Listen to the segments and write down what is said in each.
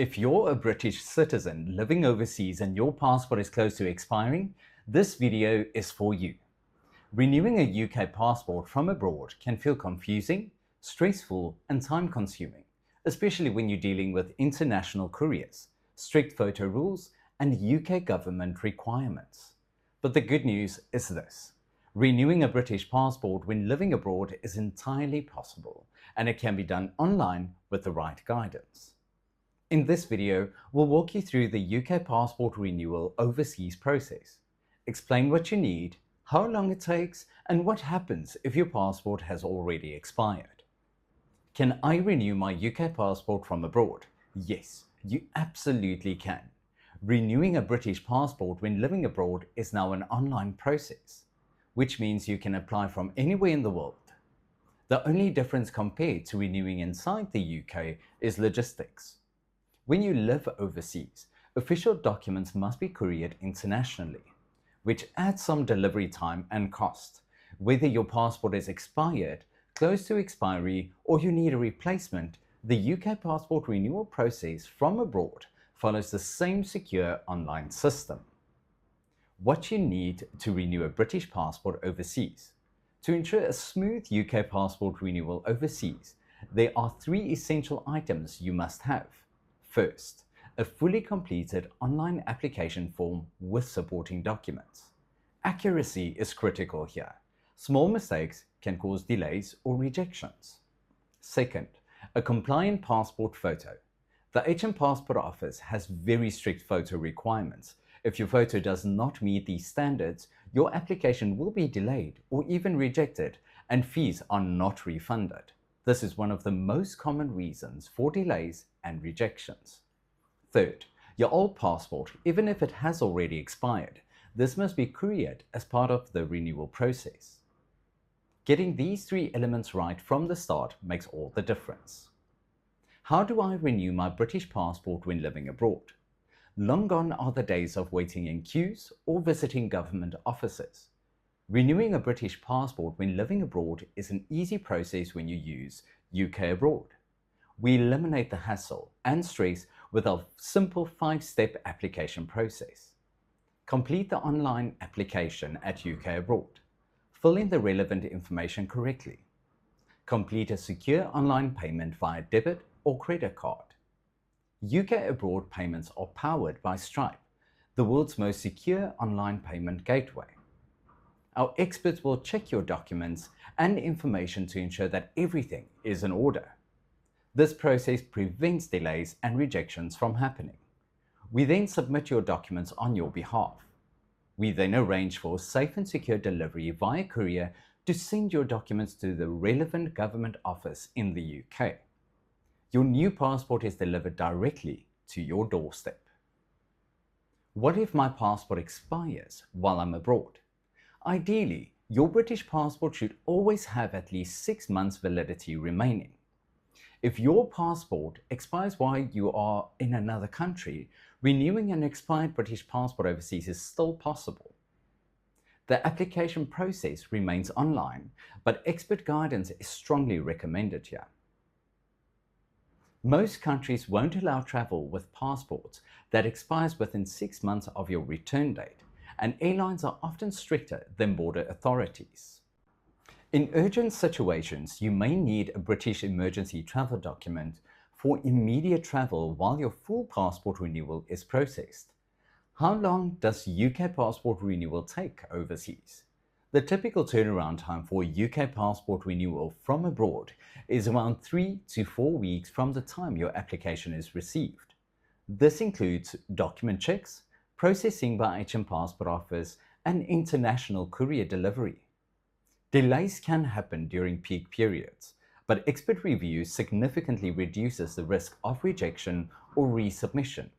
If you're a British citizen living overseas and your passport is close to expiring, this video is for you. Renewing a UK passport from abroad can feel confusing, stressful, and time-consuming, especially when you're dealing with international couriers, strict photo rules, and UK government requirements. But the good news is this: renewing a British passport when living abroad is entirely possible, and it can be done online with the right guidance. In this video, we'll walk you through the UK passport renewal overseas process, explain what you need, how long it takes, and what happens if your passport has already expired. Can I renew my UK passport from abroad? Yes, you absolutely can. Renewing a British passport when living abroad is now an online process, which means you can apply from anywhere in the world. The only difference compared to renewing inside the UK is logistics. When you live overseas, official documents must be couriered internationally, which adds some delivery time and cost. Whether your passport is expired, close to expiry, or you need a replacement, the UK passport renewal process from abroad follows the same secure online system. What you need to renew a British passport overseas. To ensure a smooth UK passport renewal overseas, there are 3 essential items you must have. First, a fully completed online application form with supporting documents. Accuracy is critical here. Small mistakes can cause delays or rejections. Second, a compliant passport photo. The HM Passport Office has very strict photo requirements. If your photo does not meet these standards, your application will be delayed or even rejected, and fees are not refunded. This is one of the most common reasons for delays and rejections. Third, your old passport, even if it has already expired, this must be couriered as part of the renewal process. Getting these 3 elements right from the start makes all the difference. How do I renew my British passport when living abroad? Long gone are the days of waiting in queues or visiting government offices. Renewing a British passport when living abroad is an easy process when you use UK Abroad. We eliminate the hassle and stress with our simple 5-step application process. Complete the online application at UK Abroad. Fill in the relevant information correctly. Complete a secure online payment via debit or credit card. UK Abroad payments are powered by Stripe, the world's most secure online payment gateway. Our experts will check your documents and information to ensure that everything is in order. This process prevents delays and rejections from happening. We then submit your documents on your behalf. We then arrange for safe and secure delivery via courier to send your documents to the relevant government office in the UK. Your new passport is delivered directly to your doorstep. What if my passport expires while I'm abroad? Ideally, your British passport should always have at least 6 months validity remaining. If your passport expires while you are in another country, renewing an expired British passport overseas is still possible. The application process remains online, but expert guidance is strongly recommended here. Most countries won't allow travel with passports that expires within 6 months of your return date, and airlines are often stricter than border authorities. In urgent situations, you may need a British emergency travel document for immediate travel while your full passport renewal is processed. How long does UK passport renewal take overseas? The typical turnaround time for a UK passport renewal from abroad is around 3 to 4 weeks from the time your application is received. This includes document checks, processing by HM Passport Office, and international courier delivery. Delays can happen during peak periods, but expert review significantly reduces the risk of rejection or resubmission.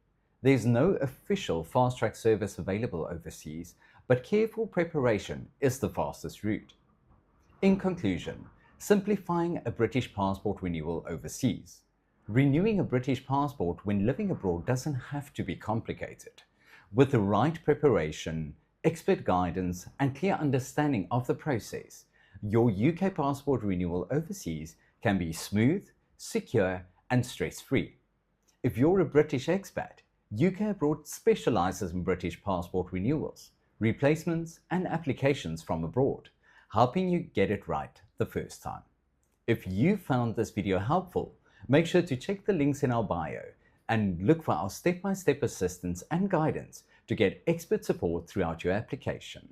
There's no official fast-track service available overseas, but careful preparation is the fastest route. In conclusion, simplifying a British passport renewal overseas. Renewing a British passport when living abroad doesn't have to be complicated. With the right preparation, expert guidance, and clear understanding of the process, your UK passport renewal overseas can be smooth, secure, and stress-free. If you're a British expat, UK Abroad specializes in British passport renewals, replacements, and applications from abroad, helping you get it right the first time. If you found this video helpful, make sure to check the links in our bio and look for our step-by-step assistance and guidance to get expert support throughout your application.